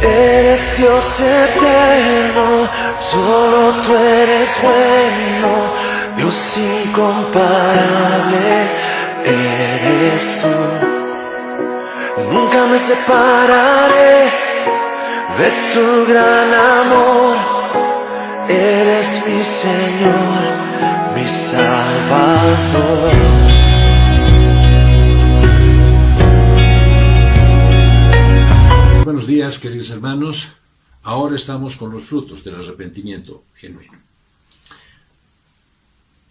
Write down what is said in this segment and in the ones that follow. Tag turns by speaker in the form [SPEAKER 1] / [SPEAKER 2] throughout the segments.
[SPEAKER 1] Eres Dios eterno, solo tú eres bueno, Dios incomparable eres tú. Nunca me separaré de tu gran amor, eres mi Señor, mi Salvador.
[SPEAKER 2] Buenos días, queridos hermanos. Ahora estamos con los frutos del arrepentimiento genuino.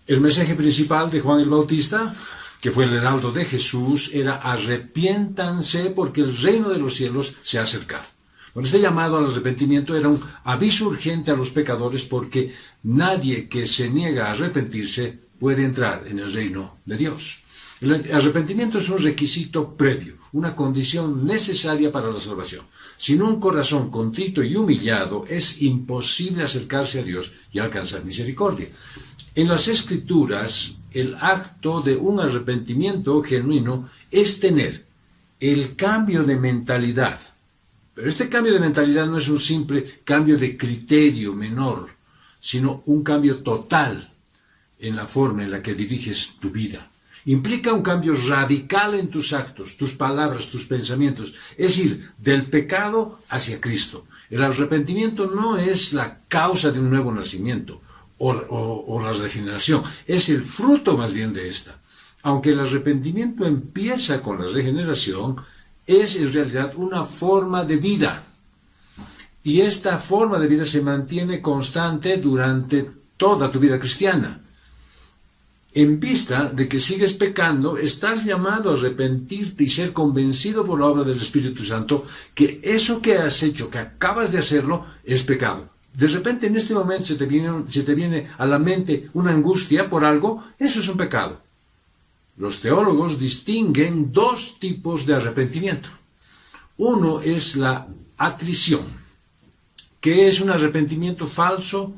[SPEAKER 2] El mensaje principal de Juan el Bautista, que fue el heraldo de Jesús, era: arrepiéntanse porque el reino de los cielos se ha acercado. Bueno, este llamado al arrepentimiento era un aviso urgente a los pecadores, porque nadie que se niega a arrepentirse puede entrar en el reino de Dios. El arrepentimiento es un requisito previo, una condición necesaria para la salvación. Sin un corazón contrito y humillado es imposible acercarse a Dios y alcanzar misericordia. En las Escrituras, el acto de un arrepentimiento genuino es tener el cambio de mentalidad. Pero este cambio de mentalidad no es un simple cambio de criterio menor, sino un cambio total en la forma en la que diriges tu vida. Implica un cambio radical en tus actos, tus palabras, tus pensamientos, es decir, del pecado hacia Cristo. El arrepentimiento no es la causa de un nuevo nacimiento o la regeneración, es el fruto más bien de esta. Aunque el arrepentimiento empieza con la regeneración, es en realidad una forma de vida. Y esta forma de vida se mantiene constante durante toda tu vida cristiana. En vista de que sigues pecando, estás llamado a arrepentirte y ser convencido por la obra del Espíritu Santo que eso que has hecho, que acabas de hacerlo, es pecado. De repente en este momento se te viene a la mente una angustia por algo, eso es un pecado. Los teólogos distinguen dos tipos de arrepentimiento. Uno es la atrición, que es un arrepentimiento falso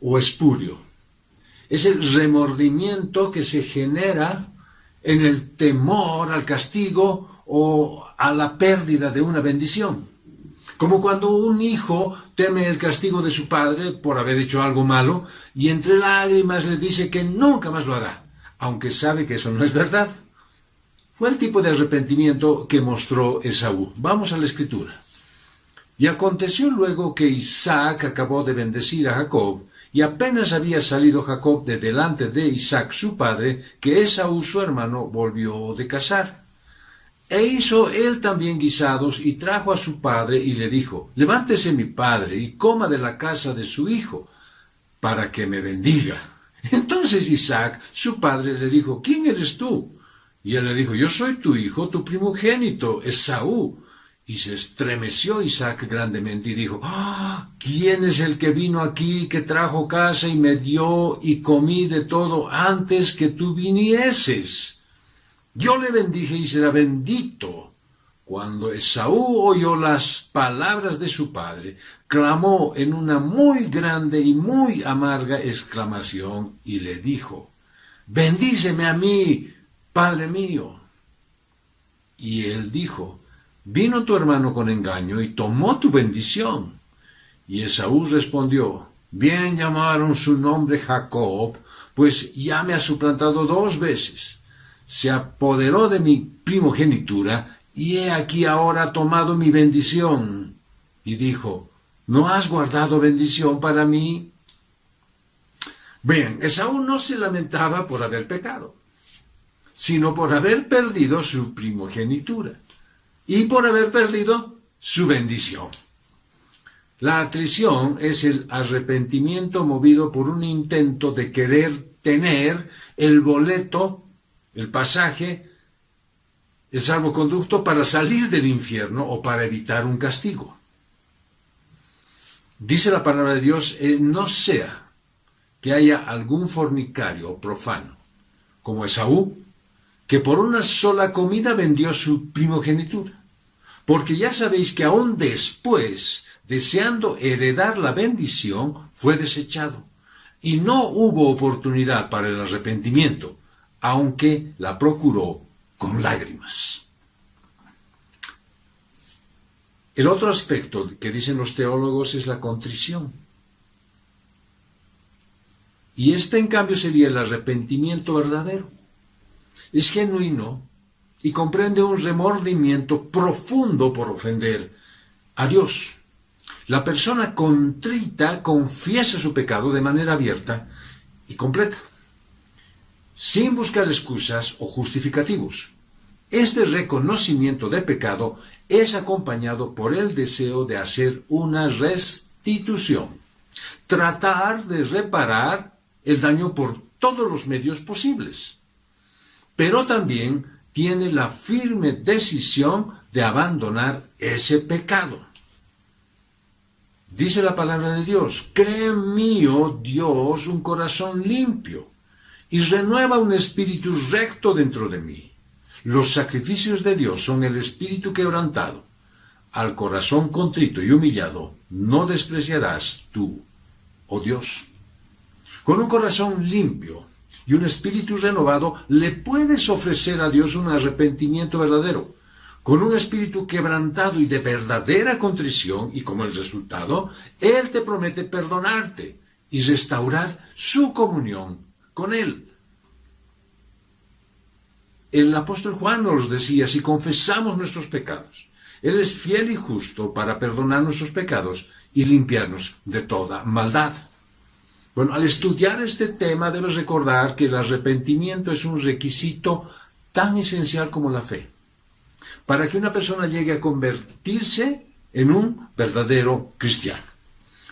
[SPEAKER 2] o espurio. Es el remordimiento que se genera en el temor al castigo o a la pérdida de una bendición. Como cuando un hijo teme el castigo de su padre por haber hecho algo malo y entre lágrimas le dice que nunca más lo hará, aunque sabe que eso no es verdad. Fue el tipo de arrepentimiento que mostró Esaú. Vamos a la Escritura. Y aconteció luego que Isaac acabó de bendecir a Jacob, y apenas había salido Jacob de delante de Isaac su padre, que Esaú su hermano volvió de cazar. E hizo él también guisados, y trajo a su padre, y le dijo: levántese mi padre, y coma de la casa de su hijo, para que me bendiga. Entonces Isaac su padre le dijo: ¿quién eres tú? Y él le dijo: yo soy tu hijo, tu primogénito, Esaú. Y se estremeció Isaac grandemente y dijo: ¿quién es el que vino aquí, que trajo casa y me dio y comí de todo antes que tú vinieses? Yo le bendije y será bendito. Cuando Esaú oyó las palabras de su padre, clamó en una muy grande y muy amarga exclamación y le dijo: bendíceme a mí, padre mío. Y él dijo: vino tu hermano con engaño y tomó tu bendición. Y Esaú respondió: bien llamaron su nombre Jacob, pues ya me ha suplantado 2 veces. Se apoderó de mi primogenitura, y he aquí ahora ha tomado mi bendición. Y dijo: ¿no has guardado bendición para mí? Bien, Esaú no se lamentaba por haber pecado, sino por haber perdido su primogenitura y por haber perdido su bendición. La atrición es el arrepentimiento movido por un intento de querer tener el boleto, el pasaje, el salvoconducto para salir del infierno o para evitar un castigo. Dice la palabra de Dios: no sea que haya algún fornicario o profano, como Esaú, que por una sola comida vendió su primogenitura. Porque ya sabéis que aún después, deseando heredar la bendición, fue desechado, y no hubo oportunidad para el arrepentimiento, aunque la procuró con lágrimas. El otro aspecto que dicen los teólogos es la contrición. Y este, en cambio, sería el arrepentimiento verdadero. Es genuino y comprende un remordimiento profundo por ofender a Dios. La persona contrita confiesa su pecado de manera abierta y completa, sin buscar excusas o justificativos. Este reconocimiento de pecado es acompañado por el deseo de hacer una restitución, tratar de reparar el daño por todos los medios posibles, pero también tiene la firme decisión de abandonar ese pecado. Dice la palabra de Dios: crea en mí, oh Dios, un corazón limpio, y renueva un espíritu recto dentro de mí. Los sacrificios de Dios son el espíritu quebrantado. Al corazón contrito y humillado no despreciarás tú, oh Dios. Con un corazón limpio y un espíritu renovado, le puedes ofrecer a Dios un arrepentimiento verdadero. Con un espíritu quebrantado y de verdadera contrición, y como el resultado, Él te promete perdonarte y restaurar su comunión con Él. El apóstol Juan nos decía: si confesamos nuestros pecados, Él es fiel y justo para perdonar nuestros pecados y limpiarnos de toda maldad. Bueno, al estudiar este tema debes recordar que el arrepentimiento es un requisito tan esencial como la fe, para que una persona llegue a convertirse en un verdadero cristiano.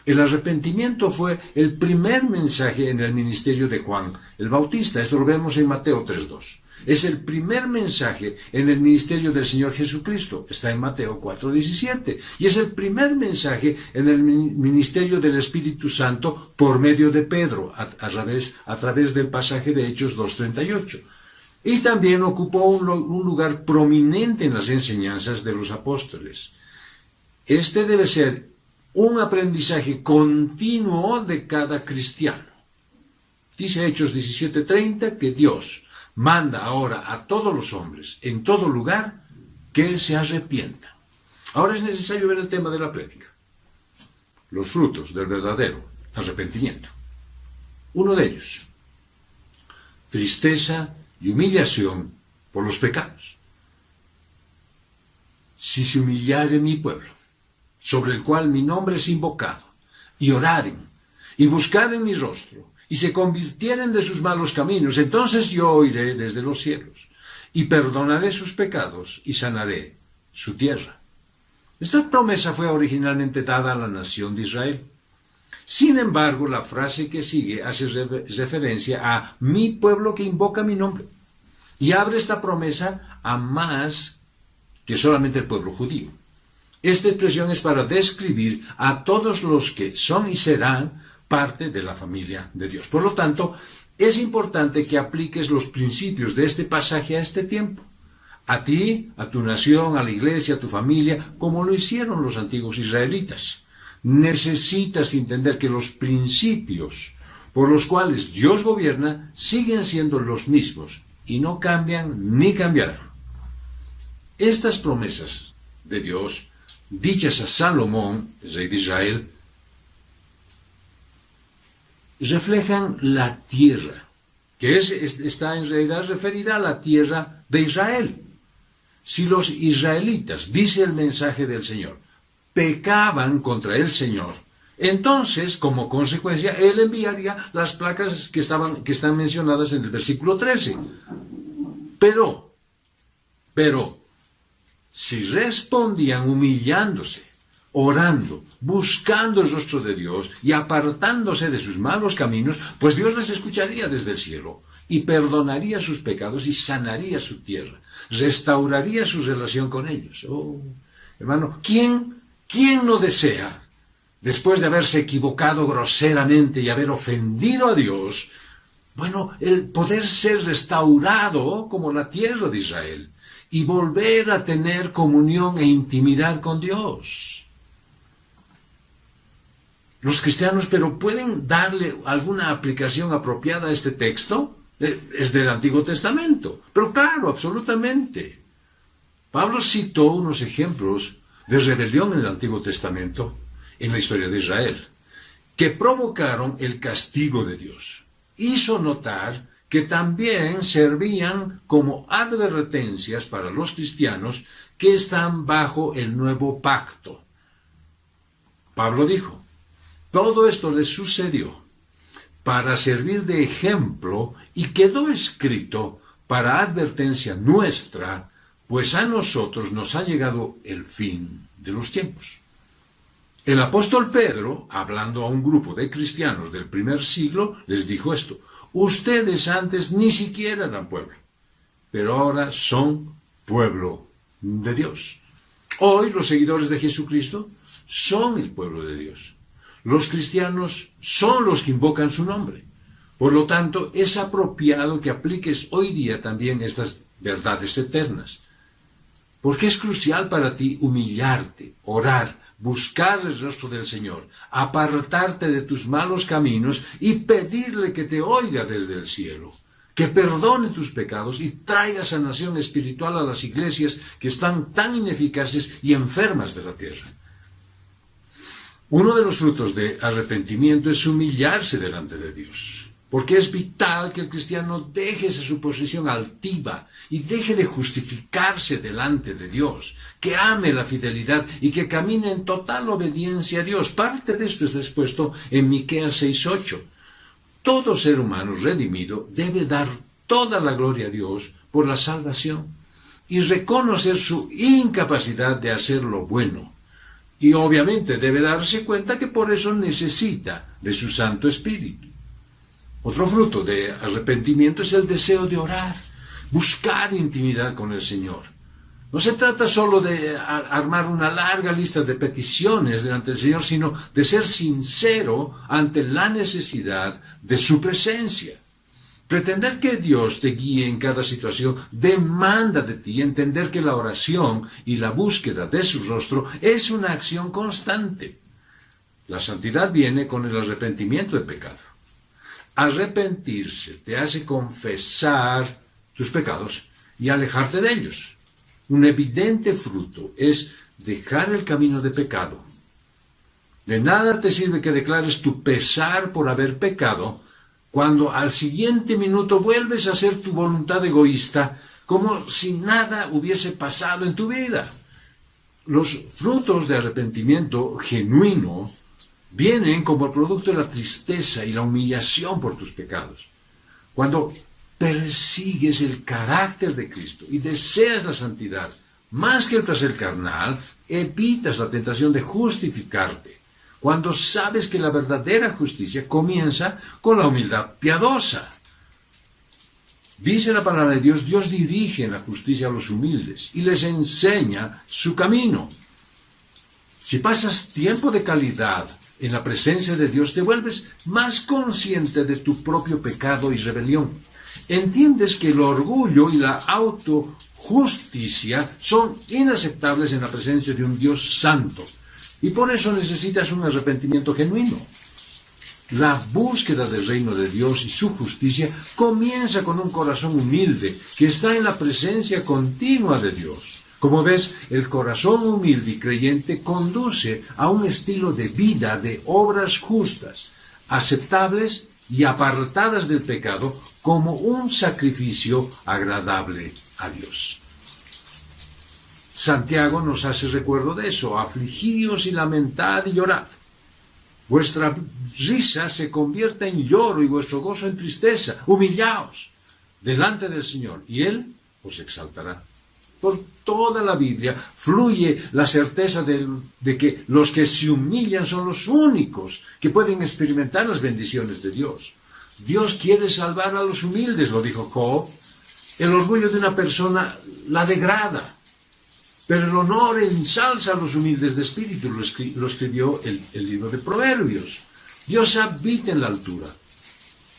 [SPEAKER 2] El arrepentimiento fue el primer mensaje en el ministerio de Juan el Bautista. Esto lo vemos en Mateo 3:2. Es el primer mensaje en el ministerio del Señor Jesucristo. Está en Mateo 4:17. Y es el primer mensaje en el ministerio del Espíritu Santo por medio de Pedro, a través del pasaje de Hechos 2:38. Y también ocupó un lugar prominente en las enseñanzas de los apóstoles. Este debe ser un aprendizaje continuo de cada cristiano. Dice Hechos 17:30 que Dios manda ahora a todos los hombres, en todo lugar, que se arrepientan. Ahora es necesario ver el tema de la prédica. Los frutos del verdadero arrepentimiento. Uno de ellos: tristeza y humillación por los pecados. Si se humillare mi pueblo, sobre el cual mi nombre es invocado, y oraren, y buscaren mi rostro, y se convirtieren de sus malos caminos, entonces yo oiré desde los cielos, y perdonaré sus pecados, y sanaré su tierra. Esta promesa fue originalmente dada a la nación de Israel. Sin embargo, la frase que sigue hace referencia a mi pueblo que invoca mi nombre, y abre esta promesa a más que solamente el pueblo judío. Esta expresión es para describir a todos los que son y serán parte de la familia de Dios. Por lo tanto, es importante que apliques los principios de este pasaje a este tiempo. A ti, a tu nación, a la iglesia, a tu familia, como lo hicieron los antiguos israelitas. Necesitas entender que los principios por los cuales Dios gobierna siguen siendo los mismos y no cambian ni cambiarán. Estas promesas de Dios, dichas a Salomón, el rey de Israel, reflejan la tierra, que está en realidad referida a la tierra de Israel. Si los israelitas, dice el mensaje del Señor, pecaban contra el Señor, entonces, como consecuencia, Él enviaría las plagas que están mencionadas en el versículo 13. Pero, si respondían humillándose, orando, buscando el rostro de Dios y apartándose de sus malos caminos, pues Dios les escucharía desde el cielo y perdonaría sus pecados y sanaría su tierra, restauraría su relación con ellos. Oh, hermano, ¿quién no desea, después de haberse equivocado groseramente y haber ofendido a Dios, el poder ser restaurado como la tierra de Israel y volver a tener comunión e intimidad con Dios? Los cristianos, pero ¿pueden darle alguna aplicación apropiada a este texto? Es del Antiguo Testamento. Pero claro, absolutamente. Pablo citó unos ejemplos de rebelión en el Antiguo Testamento, en la historia de Israel, que provocaron el castigo de Dios. Hizo notar que también servían como advertencias para los cristianos que están bajo el nuevo pacto. Pablo dijo, todo esto les sucedió para servir de ejemplo y quedó escrito para advertencia nuestra, pues a nosotros nos ha llegado el fin de los tiempos. El apóstol Pedro, hablando a un grupo de cristianos del primer siglo, les dijo esto: ustedes antes ni siquiera eran pueblo, pero ahora son pueblo de Dios. Hoy los seguidores de Jesucristo son el pueblo de Dios. Los cristianos son los que invocan su nombre. Por lo tanto, es apropiado que apliques hoy día también estas verdades eternas. Porque es crucial para ti humillarte, orar, buscar el rostro del Señor, apartarte de tus malos caminos y pedirle que te oiga desde el cielo, que perdone tus pecados y traiga sanación espiritual a las iglesias que están tan ineficaces y enfermas de la tierra. Uno de los frutos de arrepentimiento es humillarse delante de Dios, porque es vital que el cristiano deje esa suposición altiva y deje de justificarse delante de Dios, que ame la fidelidad y que camine en total obediencia a Dios. Parte de esto está expuesto en Miqueas 6:8. Todo ser humano redimido debe dar toda la gloria a Dios por la salvación y reconocer su incapacidad de hacer lo bueno. Y obviamente debe darse cuenta que por eso necesita de su Santo Espíritu. Otro fruto de arrepentimiento es el deseo de orar, buscar intimidad con el Señor. No se trata solo de armar una larga lista de peticiones delante del Señor, sino de ser sincero ante la necesidad de su presencia. Pretender que Dios te guíe en cada situación demanda de ti entender que la oración y la búsqueda de su rostro es una acción constante. La santidad viene con el arrepentimiento de pecado. Arrepentirse te hace confesar tus pecados y alejarte de ellos. Un evidente fruto es dejar el camino de pecado. De nada te sirve que declares tu pesar por haber pecado cuando al siguiente minuto vuelves a hacer tu voluntad egoísta como si nada hubiese pasado en tu vida. Los frutos de arrepentimiento genuino vienen como el producto de la tristeza y la humillación por tus pecados. Cuando persigues el carácter de Cristo y deseas la santidad más que el placer carnal, evitas la tentación de justificarte. Cuando sabes que la verdadera justicia comienza con la humildad piadosa. Dice la palabra de Dios, Dios dirige en la justicia a los humildes y les enseña su camino. Si pasas tiempo de calidad en la presencia de Dios, te vuelves más consciente de tu propio pecado y rebelión. Entiendes que el orgullo y la autojusticia son inaceptables en la presencia de un Dios santo. Y por eso necesitas un arrepentimiento genuino. La búsqueda del reino de Dios y su justicia comienza con un corazón humilde que está en la presencia continua de Dios. Como ves, el corazón humilde y creyente conduce a un estilo de vida de obras justas, aceptables y apartadas del pecado como un sacrificio agradable a Dios. Santiago nos hace recuerdo de eso: afligíos y lamentad y llorad. Vuestra risa se convierta en lloro y vuestro gozo en tristeza. Humillaos delante del Señor y Él os exaltará. Por toda la Biblia fluye la certeza de que los que se humillan son los únicos que pueden experimentar las bendiciones de Dios. Dios quiere salvar a los humildes, lo dijo Job. El orgullo de una persona la degrada, pero el honor ensalza a los humildes de espíritu, lo escribió el libro de Proverbios. Dios habita en la altura,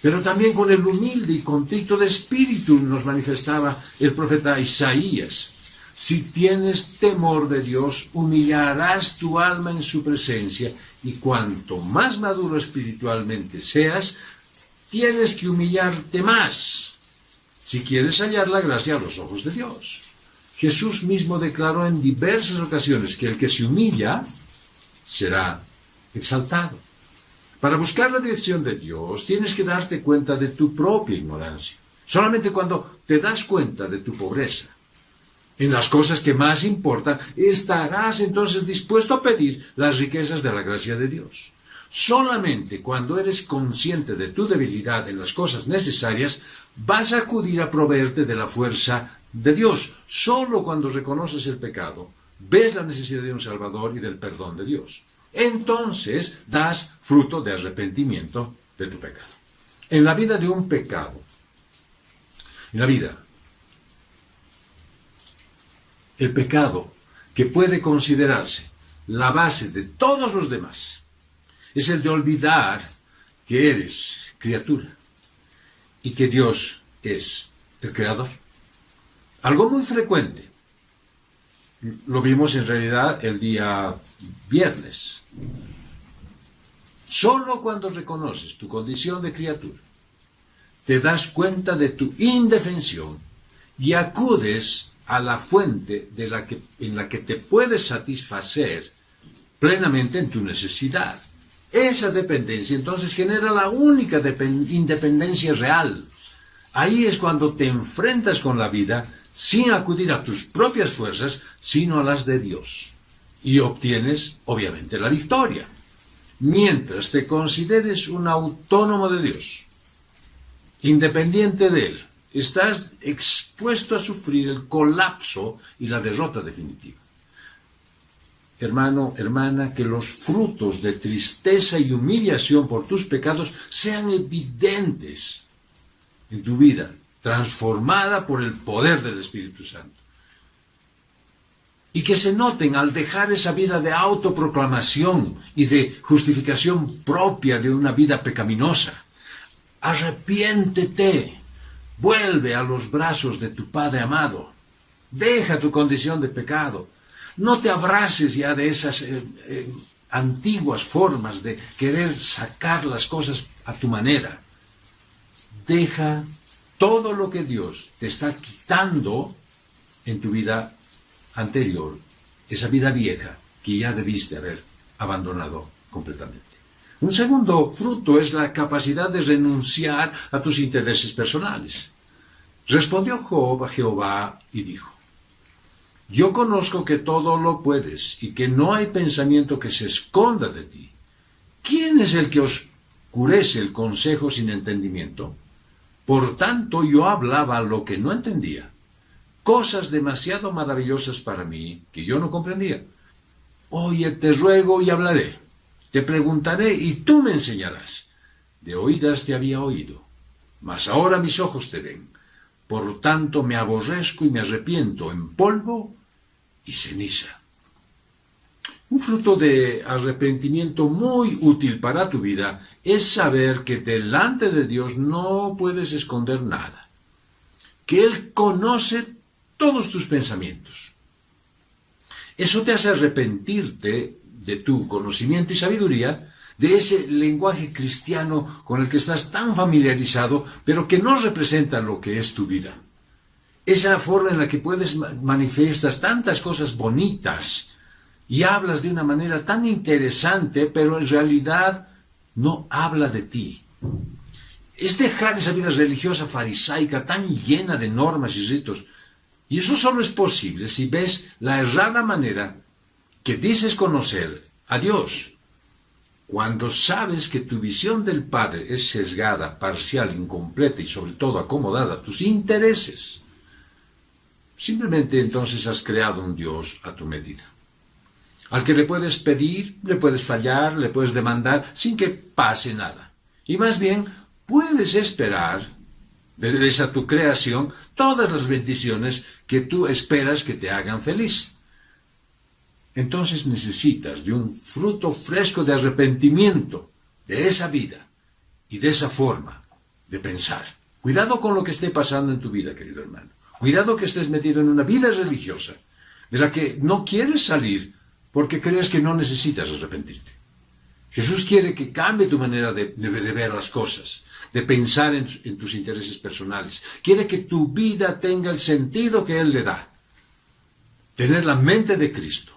[SPEAKER 2] pero también con el humilde y contrito de espíritu, nos manifestaba el profeta Isaías. Si tienes temor de Dios, humillarás tu alma en su presencia, y cuanto más maduro espiritualmente seas, tienes que humillarte más, si quieres hallar la gracia a los ojos de Dios. Jesús mismo declaró en diversas ocasiones que el que se humilla será exaltado. Para buscar la dirección de Dios, tienes que darte cuenta de tu propia ignorancia. Solamente cuando te das cuenta de tu pobreza, en las cosas que más importan, estarás entonces dispuesto a pedir las riquezas de la gracia de Dios. Solamente cuando eres consciente de tu debilidad en las cosas necesarias, vas a acudir a proveerte de la fuerza de Dios. Solo cuando reconoces el pecado, ves la necesidad de un Salvador y del perdón de Dios. Entonces das fruto de arrepentimiento de tu pecado. En la vida de un pecado, en la vida, el pecado que puede considerarse la base de todos los demás es el de olvidar que eres criatura y que Dios es el Creador. Algo muy frecuente. Lo vimos en realidad el día viernes. Solo cuando reconoces tu condición de criatura, te das cuenta de tu indefensión y acudes a la fuente en la que te puedes satisfacer plenamente en tu necesidad. Esa dependencia entonces genera la única independencia real. Ahí es cuando te enfrentas con la vida sin acudir a tus propias fuerzas, sino a las de Dios. Y obtienes, obviamente, la victoria. Mientras te consideres un autónomo de Dios, independiente de Él, estás expuesto a sufrir el colapso y la derrota definitiva. Hermano, hermana, que los frutos de tristeza y humillación por tus pecados sean evidentes en tu vida, transformada por el poder del Espíritu Santo. Y que se noten al dejar esa vida de autoproclamación y de justificación propia de una vida pecaminosa. Arrepiéntete, vuelve a los brazos de tu Padre amado, deja tu condición de pecado. No te abraces ya de esas antiguas formas de querer sacar las cosas a tu manera. Deja todo lo que Dios te está quitando en tu vida anterior, esa vida vieja que ya debiste haber abandonado completamente. Un segundo fruto es la capacidad de renunciar a tus intereses personales. Respondió Job a Jehová y dijo: Yo conozco que todo lo puedes y que no hay pensamiento que se esconda de ti. ¿Quién es el que oscurece el consejo sin entendimiento? Por tanto, yo hablaba lo que no entendía, cosas demasiado maravillosas para mí que yo no comprendía. Oye, te ruego y hablaré, te preguntaré y tú me enseñarás. De oídas te había oído, mas ahora mis ojos te ven. Por tanto, me aborrezco y me arrepiento en polvo y ceniza. Un fruto de arrepentimiento muy útil para tu vida es saber que delante de Dios no puedes esconder nada, que Él conoce todos tus pensamientos. Eso te hace arrepentirte de tu conocimiento y sabiduría, de ese lenguaje cristiano con el que estás tan familiarizado, pero que no representa lo que es tu vida. Esa forma en la que manifiestas tantas cosas bonitas y hablas de una manera tan interesante, pero en realidad no habla de ti. Es dejar esa vida religiosa farisaica tan llena de normas y ritos. Y eso solo es posible si ves la errada manera que dices conocer a Dios. Cuando sabes que tu visión del Padre es sesgada, parcial, incompleta y sobre todo acomodada a tus intereses, simplemente entonces has creado un Dios a tu medida, al que le puedes pedir, le puedes fallar, le puedes demandar sin que pase nada. Y más bien puedes esperar de esa tu creación todas las bendiciones que tú esperas que te hagan feliz. Entonces necesitas de un fruto fresco de arrepentimiento de esa vida y de esa forma de pensar. Cuidado con lo que esté pasando en tu vida, querido hermano. Cuidado que estés metido en una vida religiosa de la que no quieres salir porque crees que no necesitas arrepentirte. Jesús quiere que cambie tu manera de ver las cosas, de pensar en tus intereses personales. Quiere que tu vida tenga el sentido que Él le da. tener la mente de Cristo.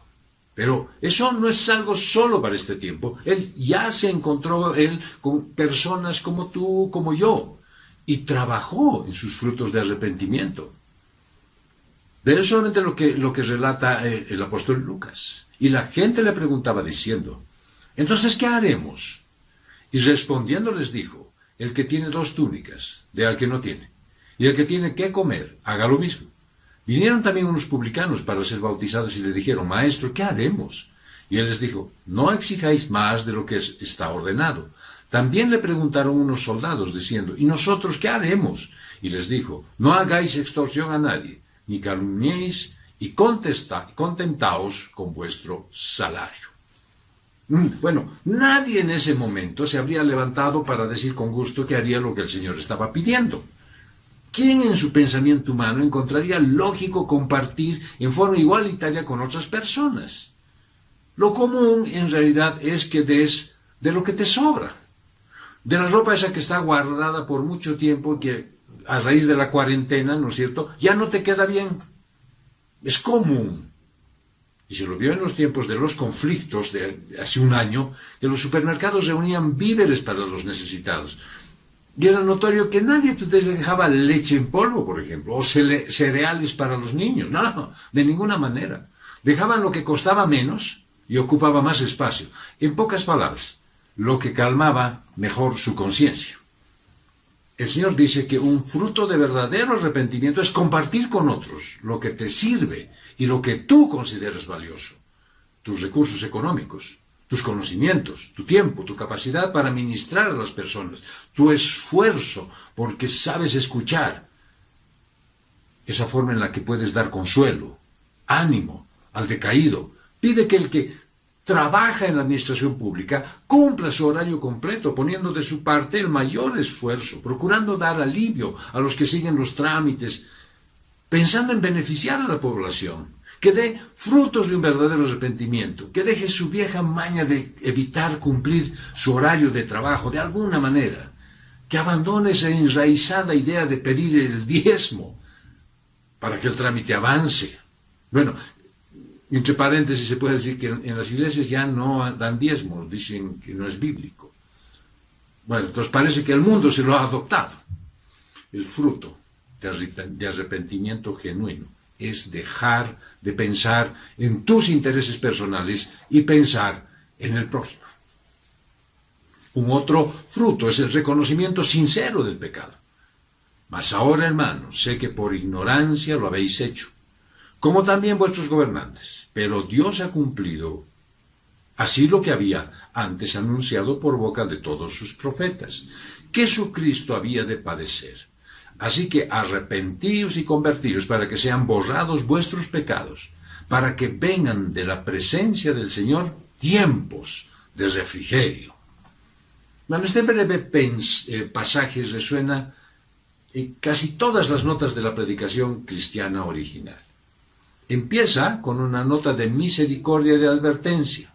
[SPEAKER 2] Pero eso no es algo solo para este tiempo. Él ya se encontró con personas como tú, como yo, y trabajó en sus frutos de arrepentimiento. Pero es solamente lo que relata el apóstol Lucas. Y la gente le preguntaba diciendo, entonces, ¿qué haremos? Y respondiendo les dijo, el que tiene 2 túnicas, dé al que no tiene. Y el que tiene que comer, haga lo mismo. Vinieron también unos publicanos para ser bautizados y le dijeron, Maestro, ¿qué haremos? Y él les dijo, no exijáis más de lo que está ordenado. También le preguntaron unos soldados diciendo, ¿y nosotros qué haremos? Y les dijo, no hagáis extorsión a nadie, ni calumniéis, y contentaos con vuestro salario. Bueno, nadie en ese momento se habría levantado para decir con gusto que haría lo que el Señor estaba pidiendo. ¿Quién en su pensamiento humano encontraría lógico compartir en forma igualitaria con otras personas? Lo común en realidad es que des de lo que te sobra. De la ropa esa que está guardada por mucho tiempo, que a raíz de la cuarentena, ¿no es cierto?, ya no te queda bien. Es común. Y se lo vio en los tiempos de los conflictos de hace un año, que los supermercados reunían víveres para los necesitados. Y era notorio que nadie dejaba leche en polvo, por ejemplo, o cereales para los niños. No, de ninguna manera. Dejaban lo que costaba menos y ocupaba más espacio. En pocas palabras, lo que calmaba mejor su conciencia. El Señor dice que un fruto de verdadero arrepentimiento es compartir con otros lo que te sirve y lo que tú consideras valioso. Tus recursos económicos, tus conocimientos, tu tiempo, tu capacidad para ministrar a las personas, tu esfuerzo porque sabes escuchar. Esa forma en la que puedes dar consuelo, ánimo al decaído. Pide que el que trabaja en la administración pública cumpla su horario completo, poniendo de su parte el mayor esfuerzo, procurando dar alivio a los que siguen los trámites, pensando en beneficiar a la población, que dé frutos de un verdadero arrepentimiento, que deje su vieja maña de evitar cumplir su horario de trabajo de alguna manera, que abandone esa enraizada idea de pedir el diezmo para que el trámite avance. Bueno, entre paréntesis se puede decir que en las iglesias ya no dan diezmo, dicen que no es bíblico. Bueno, entonces parece que el mundo se lo ha adoptado. El fruto de arrepentimiento genuino es dejar de pensar en tus intereses personales y pensar en el prójimo. Un otro fruto es el reconocimiento sincero del pecado. Mas ahora, hermanos, sé que por ignorancia lo habéis hecho, como también vuestros gobernantes, pero Dios ha cumplido así lo que había antes anunciado por boca de todos sus profetas, que su Cristo había de padecer. Así que arrepentíos y convertíos para que sean borrados vuestros pecados, para que vengan de la presencia del Señor tiempos de refrigerio. Bueno, este breve pasaje resuena en casi todas las notas de la predicación cristiana original. Empieza con una nota de misericordia y de advertencia.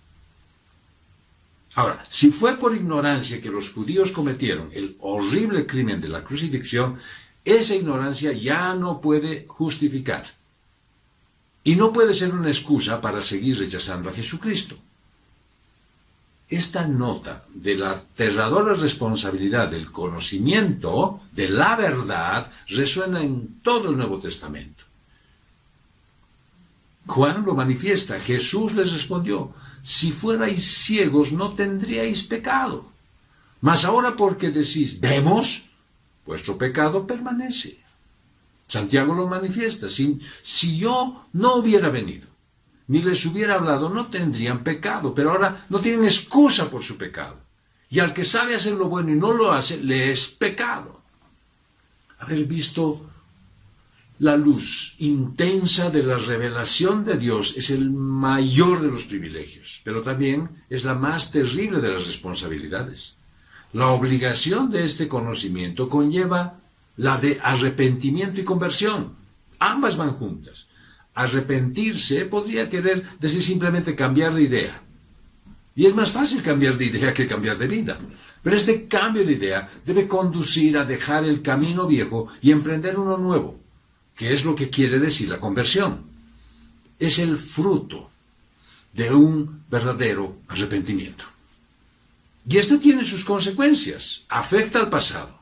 [SPEAKER 2] Ahora, si fue por ignorancia que los judíos cometieron el horrible crimen de la crucifixión, esa ignorancia ya no puede justificar. Y no puede ser una excusa para seguir rechazando a Jesucristo. Esta nota de la aterradora responsabilidad del conocimiento de la verdad resuena en todo el Nuevo Testamento. Juan lo manifiesta. Jesús les respondió, si fuerais ciegos no tendríais pecado. Mas ahora porque decís, vemos, vuestro pecado permanece. Santiago lo manifiesta. Si yo no hubiera venido, ni les hubiera hablado, no tendrían pecado. Pero ahora no tienen excusa por su pecado. Y al que sabe hacer lo bueno y no lo hace, le es pecado. Haber visto la luz intensa de la revelación de Dios es el mayor de los privilegios, pero también es la más terrible de las responsabilidades. La obligación de este conocimiento conlleva la de arrepentimiento y conversión. Ambas van juntas. Arrepentirse podría querer decir simplemente cambiar de idea. Y es más fácil cambiar de idea que cambiar de vida. Pero este cambio de idea debe conducir a dejar el camino viejo y emprender uno nuevo, que es lo que quiere decir la conversión. es el fruto de un verdadero arrepentimiento. Y esto tiene sus consecuencias, afecta al pasado.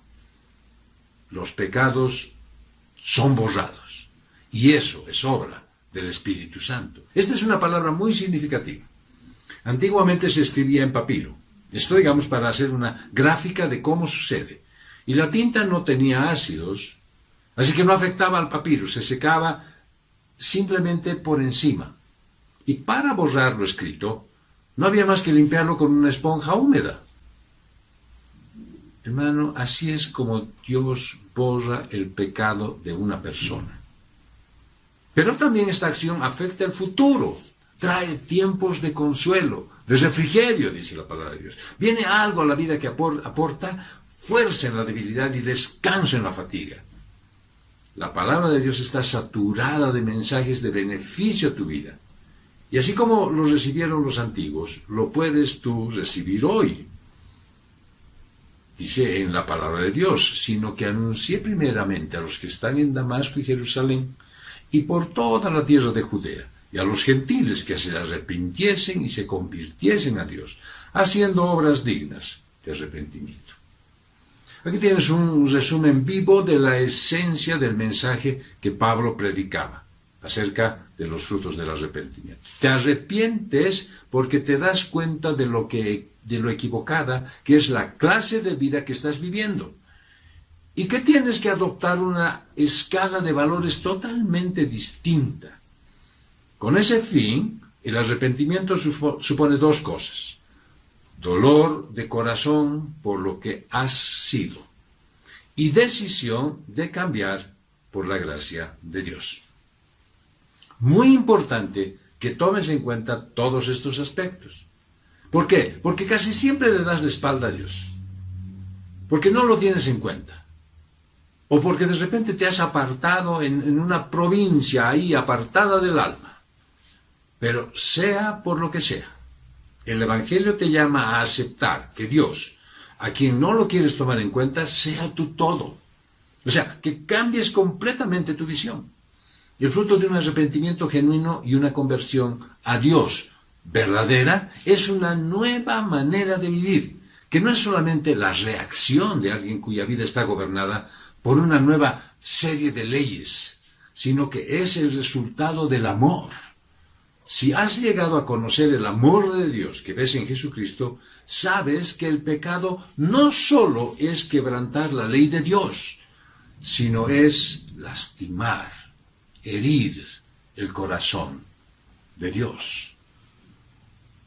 [SPEAKER 2] Los pecados son borrados, y eso es obra del Espíritu Santo. Esta es una palabra muy significativa. Antiguamente se escribía en papiro. Esto, digamos, para hacer una gráfica de cómo sucede. Y la tinta no tenía ácidos, así que no afectaba al papiro, se secaba simplemente por encima. Y para borrar lo escrito, no había más que limpiarlo con una esponja húmeda. Hermano, así es como Dios borra el pecado de una persona. Pero también esta acción afecta el futuro, trae tiempos de consuelo, de refrigerio, dice la palabra de Dios. Viene algo a la vida que aporta fuerza en la debilidad y descanso en la fatiga. La palabra de Dios está saturada de mensajes de beneficio a tu vida. Y así como lo recibieron los antiguos, lo puedes tú recibir hoy. Dice en la palabra de Dios, sino que anuncié primeramente a los que están en Damasco y Jerusalén, y por toda la tierra de Judea, y a los gentiles que se arrepintiesen y se convirtiesen a Dios, haciendo obras dignas de arrepentimiento. Aquí tienes un resumen vivo de la esencia del mensaje que Pablo predicaba acerca de los frutos del arrepentimiento. Te arrepientes porque te das cuenta de lo equivocada que es la clase de vida que estás viviendo. Y que tienes que adoptar una escala de valores totalmente distinta. Con ese fin, el arrepentimiento supone dos cosas: dolor de corazón por lo que has sido y decisión de cambiar por la gracia de Dios. Muy importante que tomes en cuenta todos estos aspectos. ¿Por qué? Porque casi siempre le das la espalda a Dios. Porque no lo tienes en cuenta. O porque de repente te has apartado en una provincia ahí apartada del alma. Pero sea por lo que sea, el Evangelio te llama a aceptar que Dios, a quien no lo quieres tomar en cuenta, sea tu todo. O sea, que cambies completamente tu visión. Y el fruto de un arrepentimiento genuino y una conversión a Dios verdadera es una nueva manera de vivir, que no es solamente la reacción de alguien cuya vida está gobernada por una nueva serie de leyes, sino que es el resultado del amor. Si has llegado a conocer el amor de Dios que ves en Jesucristo, sabes que el pecado no solo es quebrantar la ley de Dios, sino es lastimar, herir el corazón de Dios.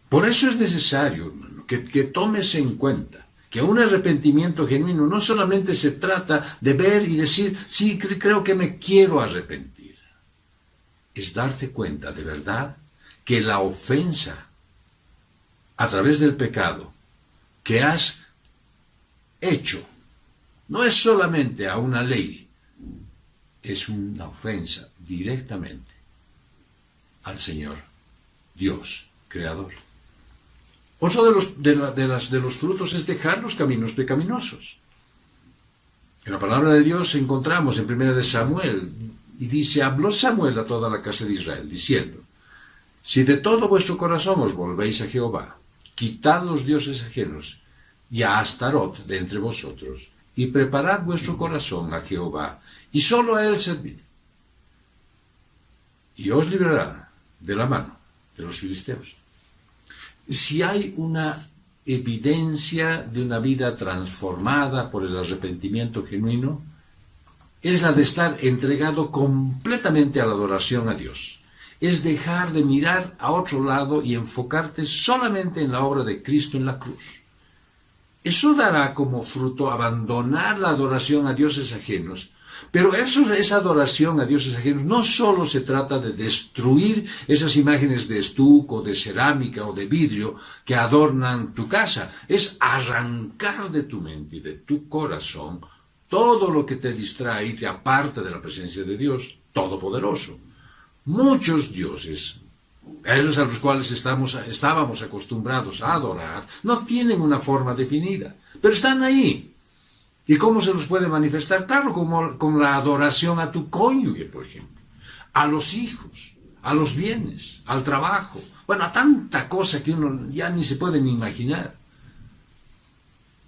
[SPEAKER 2] Por eso es necesario, hermano, que tomes en cuenta que un arrepentimiento genuino no solamente se trata de ver y decir, sí, creo que me quiero arrepentir. Es darte cuenta de verdad que la ofensa a través del pecado que has hecho no es solamente a una ley, es una ofensa directamente al Señor, Dios, Creador. Otro de los frutos es dejar los caminos pecaminosos. En la palabra de Dios encontramos en 1 Samuel, y dice, habló Samuel a toda la casa de Israel, diciendo, si de todo vuestro corazón os volvéis a Jehová, quitad los dioses ajenos y a Astarot de entre vosotros, y preparad vuestro corazón a Jehová, y solo a él servid, y os librará de la mano de los filisteos. Si hay una evidencia de una vida transformada por el arrepentimiento genuino, es la de estar entregado completamente a la adoración a Dios. Es dejar de mirar a otro lado y enfocarte solamente en la obra de Cristo en la cruz. Eso dará como fruto abandonar la adoración a dioses ajenos, pero esa adoración a dioses ajenos no solo se trata de destruir esas imágenes de estuco, de cerámica o de vidrio que adornan tu casa, es arrancar de tu mente y de tu corazón todo lo que te distrae y te aparta de la presencia de Dios Todopoderoso. Muchos dioses, esos a los cuales estábamos acostumbrados a adorar, no tienen una forma definida, pero están ahí. ¿Y cómo se los puede manifestar? Claro, como con la adoración a tu cónyuge, por ejemplo, a los hijos, a los bienes, al trabajo, bueno, a tanta cosa que uno ya ni se puede ni imaginar.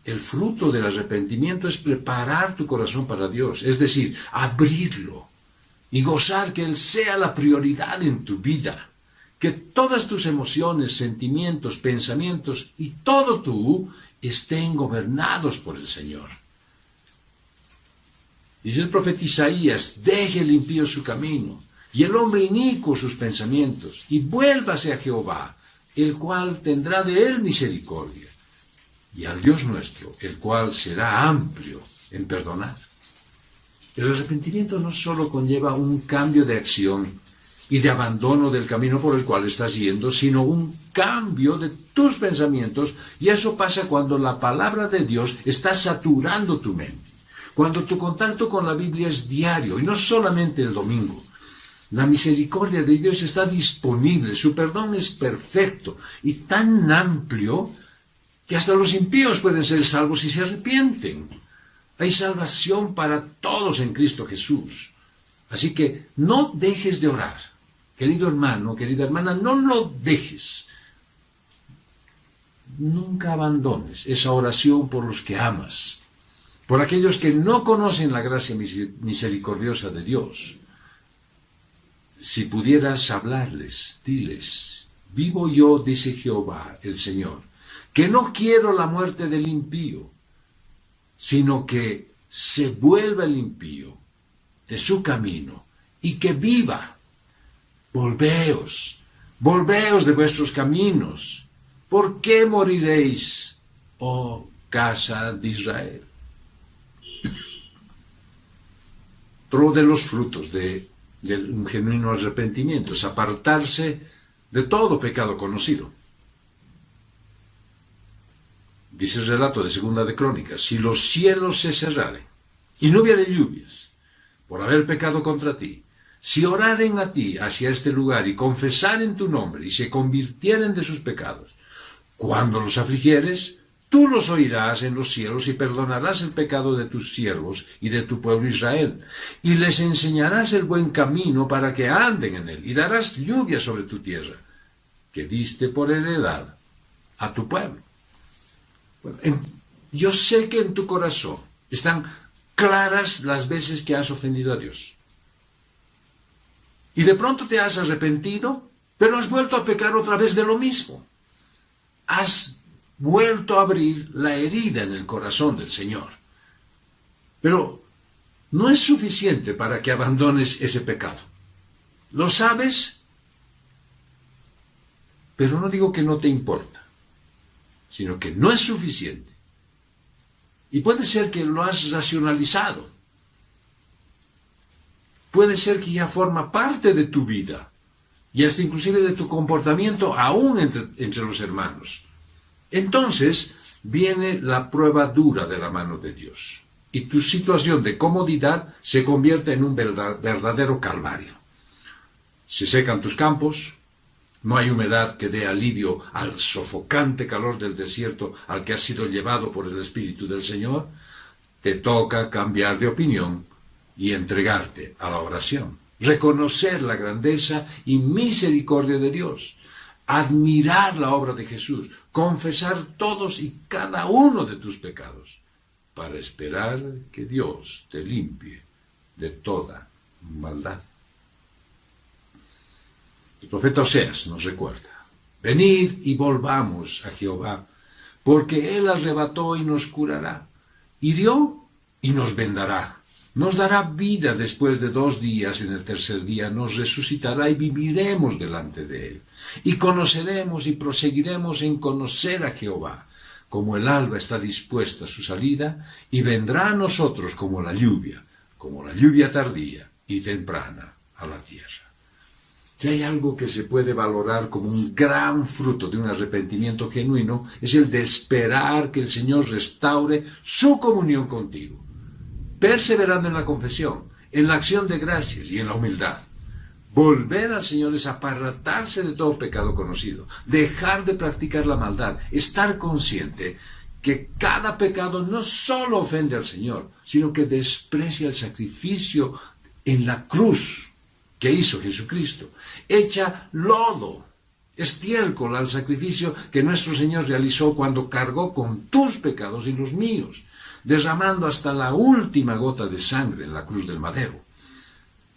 [SPEAKER 2] El fruto del arrepentimiento es preparar tu corazón para Dios, es decir, abrirlo y gozar que Él sea la prioridad en tu vida, que todas tus emociones, sentimientos, pensamientos y todo tú estén gobernados por el Señor. Dice el profeta Isaías, deje el impío su camino y el hombre inicuo sus pensamientos y vuélvase a Jehová, el cual tendrá de él misericordia, y al Dios nuestro, el cual será amplio en perdonar. El arrepentimiento no solo conlleva un cambio de acción y de abandono del camino por el cual estás yendo, sino un cambio de tus pensamientos, y eso pasa cuando la palabra de Dios está saturando tu mente. Cuando tu contacto con la Biblia es diario y no solamente el domingo, la misericordia de Dios está disponible, su perdón es perfecto y tan amplio que hasta los impíos pueden ser salvos si se arrepienten. Hay salvación para todos en Cristo Jesús. Así que no dejes de orar. Querido hermano, querida hermana, no lo dejes. Nunca abandones esa oración por los que amas, por aquellos que no conocen la gracia misericordiosa de Dios. Si pudieras hablarles, diles, vivo yo, dice Jehová el Señor, que no quiero la muerte del impío, sino que se vuelva el impío de su camino y que viva. Volveos, volveos de vuestros caminos. ¿Por qué moriréis, oh casa de Israel? Otro de los frutos de un genuino arrepentimiento es apartarse de todo pecado conocido. Dice el relato de Segunda de Crónicas, si los cielos se cerraren y no hubiere lluvias por haber pecado contra ti, si oraren a ti hacia este lugar y confesaren tu nombre y se convirtieren de sus pecados, cuando los afligieres, tú los oirás en los cielos y perdonarás el pecado de tus siervos y de tu pueblo Israel, y les enseñarás el buen camino para que anden en él, y darás lluvia sobre tu tierra, que diste por heredad a tu pueblo. Bueno, yo sé que en tu corazón están claras las veces que has ofendido a Dios. Y de pronto te has arrepentido, pero has vuelto a pecar otra vez de lo mismo. Has vuelto a abrir la herida en el corazón del Señor. Pero no es suficiente para que abandones ese pecado. Lo sabes, pero no digo que no te importa, sino que no es suficiente. Y puede ser que lo has racionalizado. Puede ser que ya forma parte de tu vida y hasta inclusive de tu comportamiento aún entre los hermanos. Entonces viene la prueba dura de la mano de Dios y tu situación de comodidad se convierte en un verdadero calvario. Se secan tus campos, no hay humedad que dé alivio al sofocante calor del desierto al que has sido llevado por el Espíritu del Señor, te toca cambiar de opinión y entregarte a la oración, reconocer la grandeza y misericordia de Dios, admirar la obra de Jesús, confesar todos y cada uno de tus pecados, para esperar que Dios te limpie de toda maldad. El profeta Oseas nos recuerda, venid y volvamos a Jehová, porque Él arrebató y nos curará, hirió y nos vendará. Nos dará vida después de 2 días, en el tercer día nos resucitará y viviremos delante de Él. Y conoceremos y proseguiremos en conocer a Jehová, como el alba está dispuesta a su salida, y vendrá a nosotros como la lluvia tardía y temprana a la tierra. Si hay algo que se puede valorar como un gran fruto de un arrepentimiento genuino, es el de esperar que el Señor restaure su comunión contigo, perseverando en la confesión, en la acción de gracias y en la humildad. Volver al Señor es apartarse de todo pecado conocido, dejar de practicar la maldad, estar consciente que cada pecado no solo ofende al Señor, sino que desprecia el sacrificio en la cruz que hizo Jesucristo. Echa lodo, estiércol al sacrificio que nuestro Señor realizó cuando cargó con tus pecados y los míos, derramando hasta la última gota de sangre en la cruz del madero.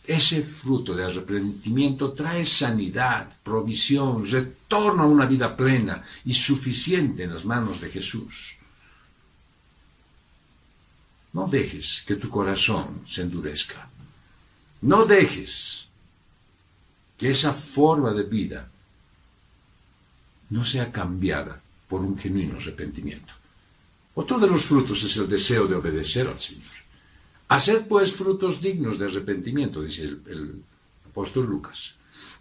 [SPEAKER 2] Ese fruto de arrepentimiento trae sanidad, provisión, retorno a una vida plena y suficiente en las manos de Jesús. No dejes que tu corazón se endurezca. No dejes que esa forma de vida no sea cambiada por un genuino arrepentimiento. Otro de los frutos es el deseo de obedecer al Señor. Haced pues frutos dignos de arrepentimiento, dice el apóstol Lucas.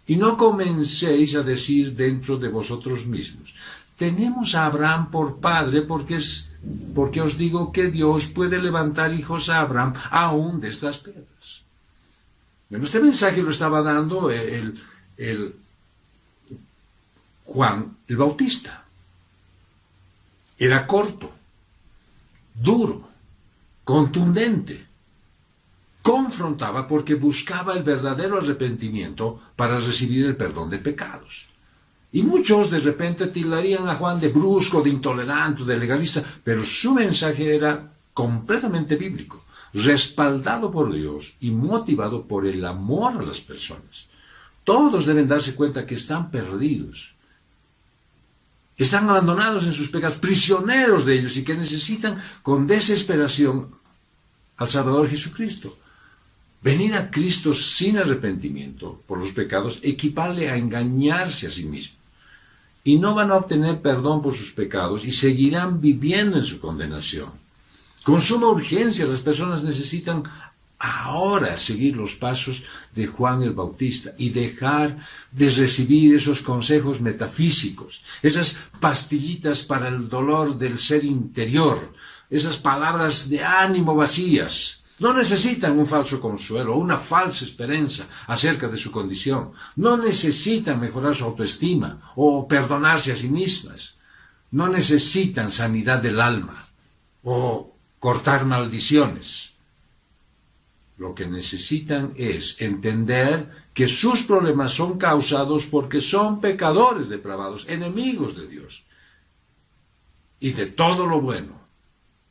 [SPEAKER 2] Y no comencéis a decir dentro de vosotros mismos, tenemos a Abraham por padre, porque os digo que Dios puede levantar hijos a Abraham aún de estas piedras. Bueno, este mensaje lo estaba dando el Juan el Bautista. Era corto, duro, contundente. Confrontaba porque buscaba el verdadero arrepentimiento para recibir el perdón de pecados. Y muchos de repente tildarían a Juan de brusco, de intolerante, de legalista, pero su mensaje era completamente bíblico, respaldado por Dios y motivado por el amor a las personas. Todos deben darse cuenta que están perdidos, están abandonados en sus pecados, prisioneros de ellos y que necesitan con desesperación al Salvador Jesucristo. Venir a Cristo sin arrepentimiento por los pecados equivale a engañarse a sí mismo. Y no van a obtener perdón por sus pecados y seguirán viviendo en su condenación. Con suma urgencia las personas necesitan ahora seguir los pasos de Juan el Bautista y dejar de recibir esos consejos metafísicos, esas pastillitas para el dolor del ser interior, esas palabras de ánimo vacías. No necesitan un falso consuelo o una falsa esperanza acerca de su condición. No necesitan mejorar su autoestima o perdonarse a sí mismas. No necesitan sanidad del alma o cortar maldiciones. Lo que necesitan es entender que sus problemas son causados porque son pecadores depravados, enemigos de Dios y de todo lo bueno,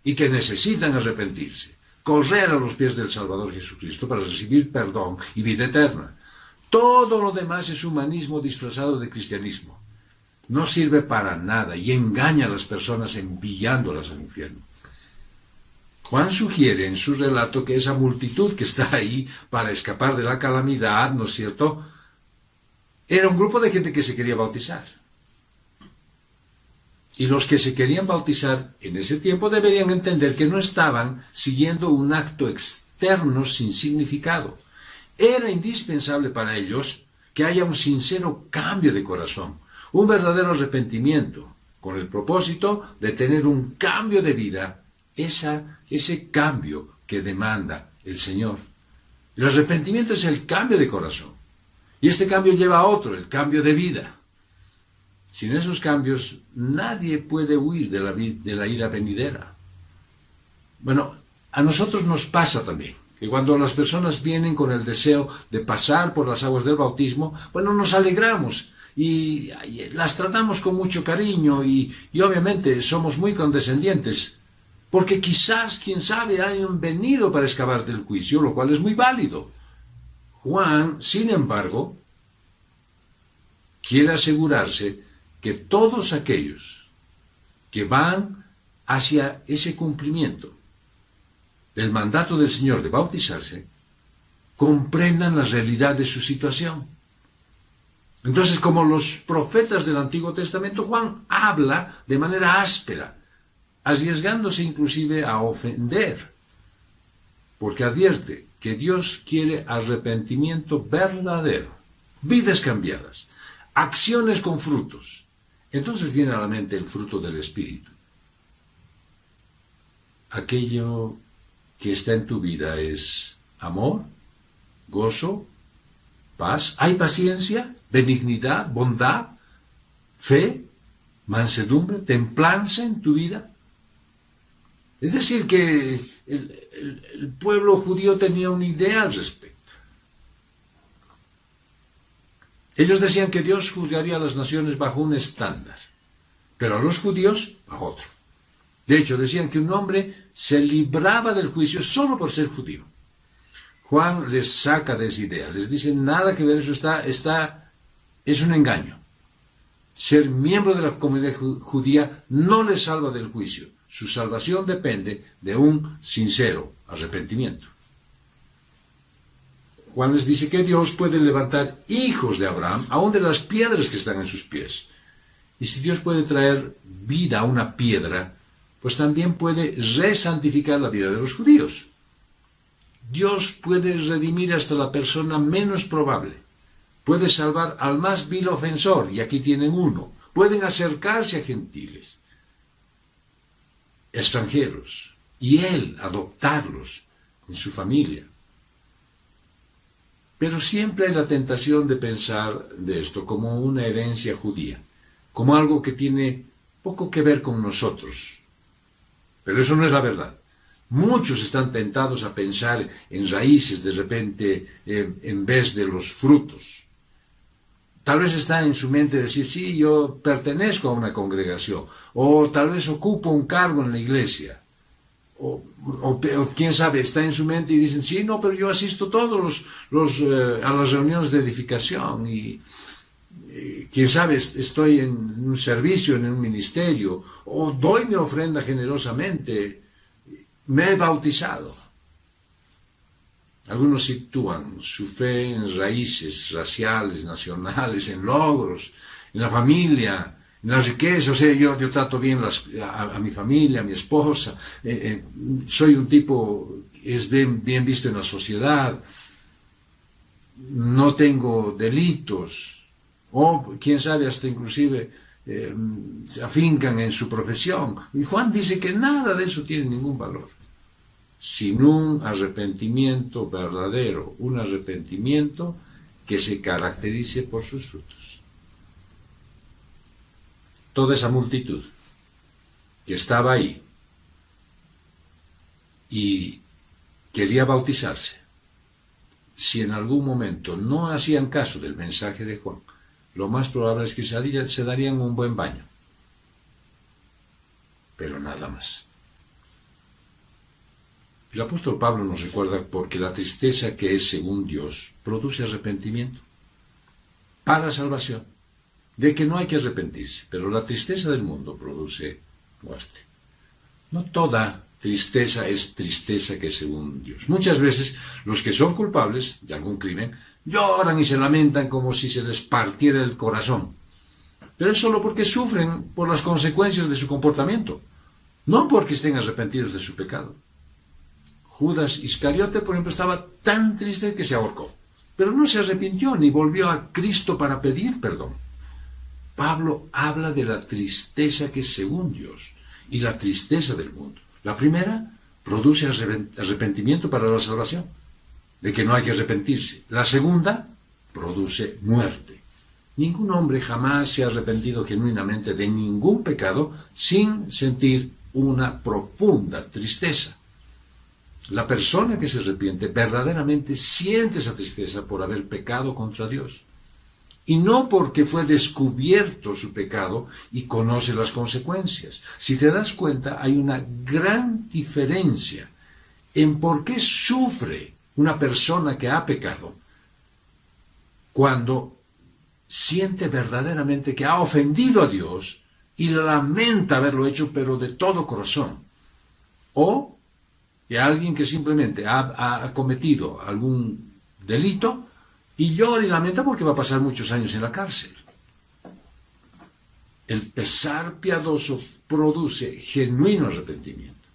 [SPEAKER 2] y que necesitan arrepentirse. Correr a los pies del Salvador Jesucristo para recibir perdón y vida eterna. Todo lo demás es humanismo disfrazado de cristianismo. No sirve para nada y engaña a las personas enviándolas al infierno. Juan sugiere en su relato que esa multitud que está ahí para escapar de la calamidad, ¿no es cierto?, era un grupo de gente que se quería bautizar. Y los que se querían bautizar en ese tiempo deberían entender que no estaban siguiendo un acto externo sin significado. Era indispensable para ellos que haya un sincero cambio de corazón, un verdadero arrepentimiento, con el propósito de tener un cambio de vida, ese cambio que demanda el Señor. El arrepentimiento es el cambio de corazón. Y este cambio lleva a otro, el cambio de vida. Sin esos cambios, nadie puede huir de la ira venidera. Bueno, a nosotros nos pasa también, que cuando las personas vienen con el deseo de pasar por las aguas del bautismo, bueno, nos alegramos y las tratamos con mucho cariño y obviamente somos muy condescendientes, porque quizás, quién sabe, hayan venido para escapar del juicio, lo cual es muy válido. Juan, sin embargo, quiere asegurarse que todos aquellos que van hacia ese cumplimiento del mandato del Señor de bautizarse, comprendan la realidad de su situación. Entonces, como los profetas del Antiguo Testamento, Juan habla de manera áspera, arriesgándose inclusive a ofender, porque advierte que Dios quiere arrepentimiento verdadero, vidas cambiadas, acciones con frutos. Entonces viene a la mente el fruto del Espíritu. Aquello que está en tu vida es amor, gozo, paz. ¿Hay paciencia, benignidad, bondad, fe, mansedumbre, templanza en tu vida? Es decir, que el pueblo judío tenía una idea al respecto. Ellos decían que Dios juzgaría a las naciones bajo un estándar, pero a los judíos bajo otro. De hecho, decían que un hombre se libraba del juicio solo por ser judío. Juan les saca de esa idea, les dice, nada que ver, eso es un engaño. Ser miembro de la comunidad judía no les salva del juicio. Su salvación depende de un sincero arrepentimiento. Juan les dice que Dios puede levantar hijos de Abraham, aun de las piedras que están en sus pies. Y si Dios puede traer vida a una piedra, pues también puede resantificar la vida de los judíos. Dios puede redimir hasta la persona menos probable. Puede salvar al más vil ofensor, y aquí tienen uno. Pueden acercarse a gentiles, extranjeros, y Él adoptarlos en su familia. Pero siempre hay la tentación de pensar de esto como una herencia judía, como algo que tiene poco que ver con nosotros. Pero eso no es la verdad. Muchos están tentados a pensar en raíces de repente en vez de los frutos. Tal vez está en su mente decir, sí, yo pertenezco a una congregación, o tal vez ocupo un cargo en la iglesia, o quién sabe, está en su mente y dicen, sí, no, pero yo asisto todos a las reuniones de edificación, y quién sabe, estoy en un servicio, en un ministerio, o doy mi ofrenda generosamente, me he bautizado. Algunos sitúan su fe en raíces raciales, nacionales, en logros, en la familia, en la riqueza. O sea, yo trato bien a mi familia, a mi esposa, soy un tipo que es bien visto en la sociedad, no tengo delitos, o quién sabe, hasta inclusive se afincan en su profesión. Y Juan dice que nada de eso tiene ningún valor. Sin un arrepentimiento verdadero, un arrepentimiento que se caracterice por sus frutos. Toda esa multitud que estaba ahí y quería bautizarse, si en algún momento no hacían caso del mensaje de Juan, lo más probable es que se darían un buen baño, pero nada más. El apóstol Pablo nos recuerda porque la tristeza que es según Dios produce arrepentimiento para salvación, de que no hay que arrepentirse, pero la tristeza del mundo produce muerte. No toda tristeza es tristeza que es según Dios. Muchas veces los que son culpables de algún crimen lloran y se lamentan como si se les partiera el corazón, pero es solo porque sufren por las consecuencias de su comportamiento, no porque estén arrepentidos de su pecado. Judas Iscariote, por ejemplo, estaba tan triste que se ahorcó, pero no se arrepintió ni volvió a Cristo para pedir perdón. Pablo habla de la tristeza que es según Dios y la tristeza del mundo. La primera produce arrepentimiento para la salvación, de que no hay que arrepentirse. La segunda produce muerte. Ningún hombre jamás se ha arrepentido genuinamente de ningún pecado sin sentir una profunda tristeza. La persona que se arrepiente verdaderamente siente esa tristeza por haber pecado contra Dios. Y no porque fue descubierto su pecado y conoce las consecuencias. Si te das cuenta, hay una gran diferencia en por qué sufre una persona que ha pecado cuando siente verdaderamente que ha ofendido a Dios y lamenta haberlo hecho, pero de todo corazón. O de alguien que simplemente ha cometido algún delito y llora y lamenta porque va a pasar muchos años en la cárcel. El pesar piadoso produce genuino arrepentimiento.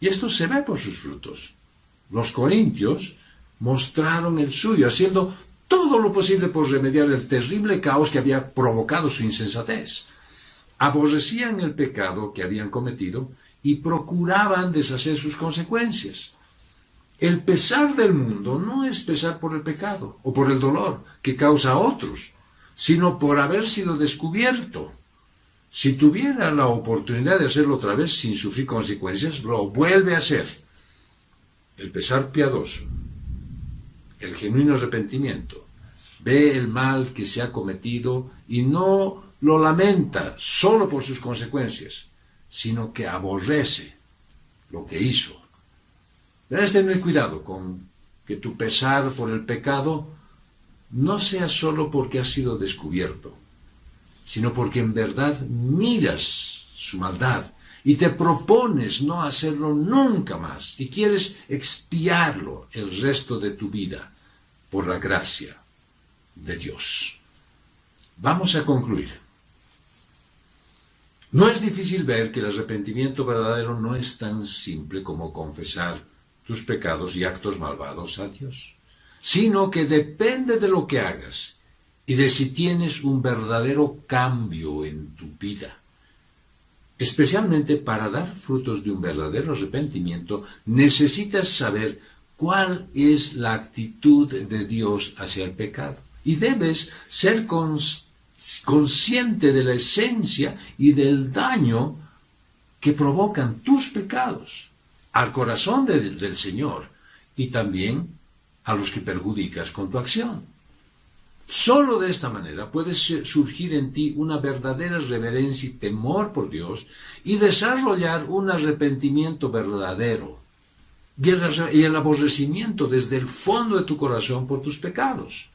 [SPEAKER 2] Y esto se ve por sus frutos. Los corintios mostraron el suyo, haciendo todo lo posible por remediar el terrible caos que había provocado su insensatez. Aborrecían el pecado que habían cometido y procuraban deshacer sus consecuencias. El pesar del mundo no es pesar por el pecado o por el dolor que causa a otros, sino por haber sido descubierto. Si tuviera la oportunidad de hacerlo otra vez sin sufrir consecuencias, lo vuelve a hacer. El pesar piadoso, el genuino arrepentimiento, ve el mal que se ha cometido y no lo lamenta solo por sus consecuencias, sino que aborrece lo que hizo. Debes tener cuidado con que tu pesar por el pecado no sea solo porque ha sido descubierto, sino porque en verdad miras su maldad y te propones no hacerlo nunca más y quieres expiarlo el resto de tu vida por la gracia de Dios. Vamos a concluir. No es difícil ver que el arrepentimiento verdadero no es tan simple como confesar tus pecados y actos malvados a Dios, sino que depende de lo que hagas y de si tienes un verdadero cambio en tu vida. Especialmente para dar frutos de un verdadero arrepentimiento, necesitas saber cuál es la actitud de Dios hacia el pecado. Y debes ser consciente de la esencia y del daño que provocan tus pecados al corazón del Señor y también a los que perjudicas con tu acción. Solo de esta manera puede surgir en ti una verdadera reverencia y temor por Dios y desarrollar un arrepentimiento verdadero y el aborrecimiento desde el fondo de tu corazón por tus pecados.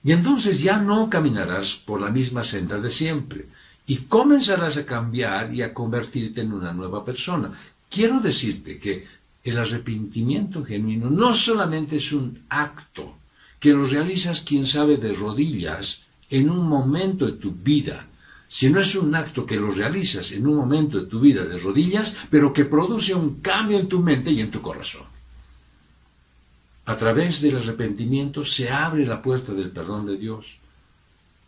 [SPEAKER 2] Y entonces ya no caminarás por la misma senda de siempre y comenzarás a cambiar y a convertirte en una nueva persona. Quiero decirte que el arrepentimiento genuino no solamente es un acto que lo realizas, quién sabe, de rodillas en un momento de tu vida, sino es un acto que lo realizas en un momento de tu vida de rodillas, pero que produce un cambio en tu mente y en tu corazón. A través del arrepentimiento se abre la puerta del perdón de Dios.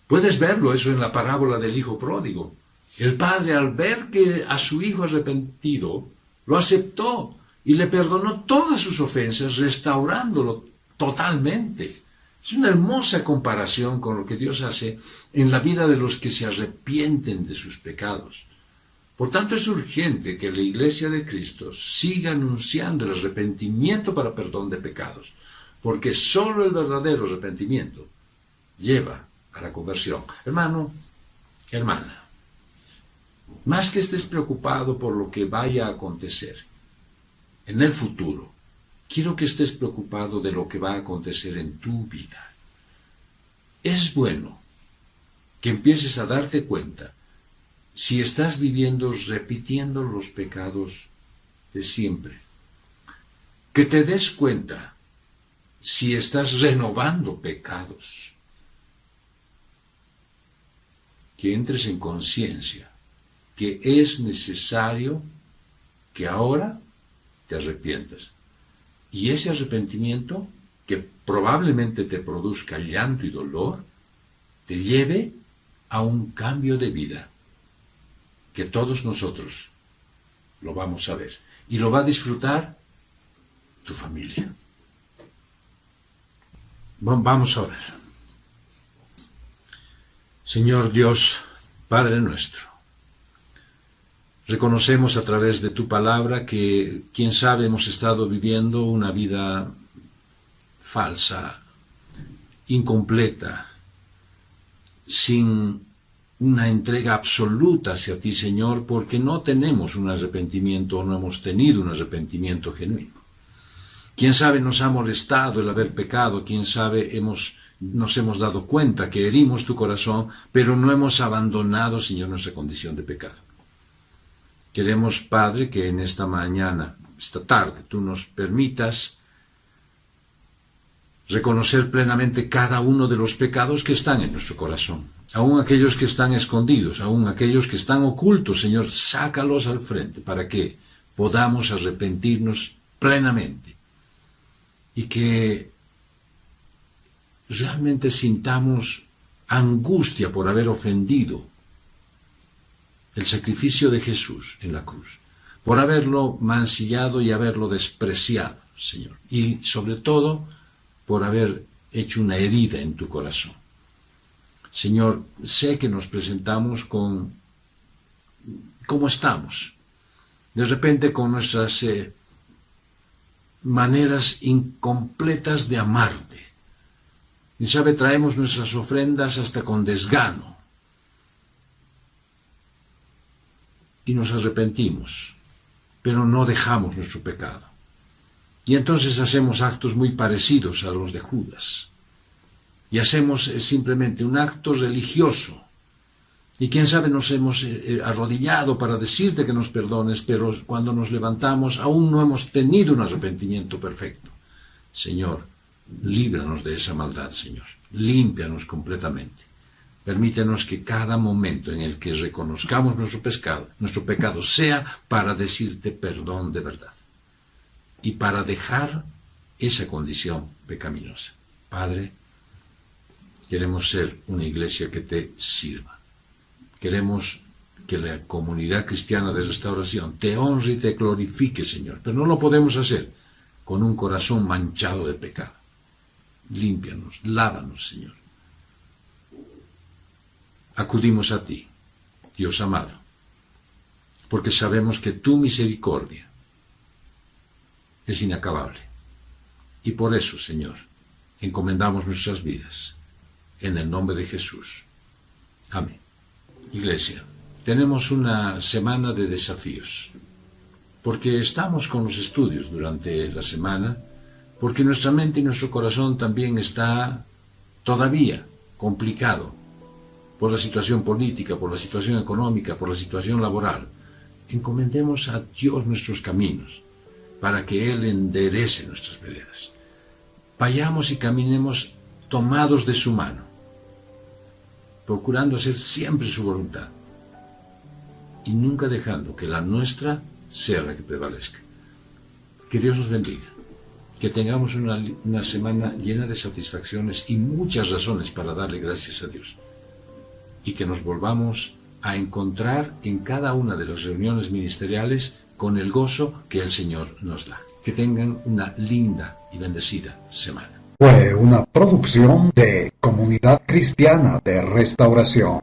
[SPEAKER 2] Puedes verlo eso en la parábola del hijo pródigo. El padre, al ver que a su hijo arrepentido, lo aceptó y le perdonó todas sus ofensas, restaurándolo totalmente. Es una hermosa comparación con lo que Dios hace en la vida de los que se arrepienten de sus pecados. Por tanto, es urgente que la Iglesia de Cristo siga anunciando el arrepentimiento para perdón de pecados, porque solo el verdadero arrepentimiento lleva a la conversión. Hermano, hermana, más que estés preocupado por lo que vaya a acontecer en el futuro, quiero que estés preocupado de lo que va a acontecer en tu vida. Es bueno que empieces a darte cuenta si estás viviendo repitiendo los pecados de siempre. Que te des cuenta si estás renovando pecados. Que entres en conciencia que es necesario que ahora te arrepientas. Y ese arrepentimiento, que probablemente te produzca llanto y dolor, te lleve a un cambio de vida, que todos nosotros lo vamos a ver. Y lo va a disfrutar tu familia. Vamos a orar. Señor Dios, Padre nuestro, reconocemos a través de tu palabra que, quién sabe, hemos estado viviendo una vida falsa, incompleta, sin una entrega absoluta hacia ti, Señor, porque no tenemos un arrepentimiento o no hemos tenido un arrepentimiento genuino. Quién sabe, nos ha molestado el haber pecado, quién sabe, nos hemos dado cuenta que herimos tu corazón, pero no hemos abandonado, Señor, nuestra condición de pecado. Queremos, Padre, que en esta mañana, esta tarde, tú nos permitas reconocer plenamente cada uno de los pecados que están en nuestro corazón, aun aquellos que están escondidos, aun aquellos que están ocultos. Señor, sácalos al frente para que podamos arrepentirnos plenamente y que realmente sintamos angustia por haber ofendido el sacrificio de Jesús en la cruz, por haberlo mancillado y haberlo despreciado, Señor, y sobre todo por haber hecho una herida en tu corazón. Señor, sé que nos presentamos como estamos, de repente con nuestras maneras incompletas de amarte, Quién sabe, traemos nuestras ofrendas hasta con desgano. Y nos arrepentimos, pero no dejamos nuestro pecado. Y entonces hacemos actos muy parecidos a los de Judas. Y hacemos simplemente un acto religioso. Y quién sabe, nos hemos arrodillado para decirte que nos perdones, pero cuando nos levantamos aún no hemos tenido un arrepentimiento perfecto. Señor, líbranos de esa maldad, Señor. Límpianos completamente. Permítenos que cada momento en el que reconozcamos nuestro pecado sea para decirte perdón de verdad. Y para dejar esa condición pecaminosa. Padre, queremos ser una iglesia que te sirva. Queremos que la comunidad cristiana de restauración te honre y te glorifique, Señor. Pero no lo podemos hacer con un corazón manchado de pecado. Límpianos, lávanos, Señor. Acudimos a ti, Dios amado, porque sabemos que tu misericordia es inacabable. Y por eso, Señor, encomendamos nuestras vidas en el nombre de Jesús. Amén. Iglesia, tenemos una semana de desafíos, porque estamos con los estudios durante la semana, porque nuestra mente y nuestro corazón también está todavía complicado por la situación política, por la situación económica, por la situación laboral. Encomendemos a Dios nuestros caminos, para que Él enderece nuestras veredas. Vayamos y caminemos tomados de su mano, procurando hacer siempre su voluntad, y nunca dejando que la nuestra sea la que prevalezca. Que Dios nos bendiga, que tengamos una semana llena de satisfacciones y muchas razones para darle gracias a Dios, y que nos volvamos a encontrar en cada una de las reuniones ministeriales con el gozo que el Señor nos da. Que tengan una linda y bendecida semana.
[SPEAKER 3] Fue una producción de Comunidad Cristiana de Restauración.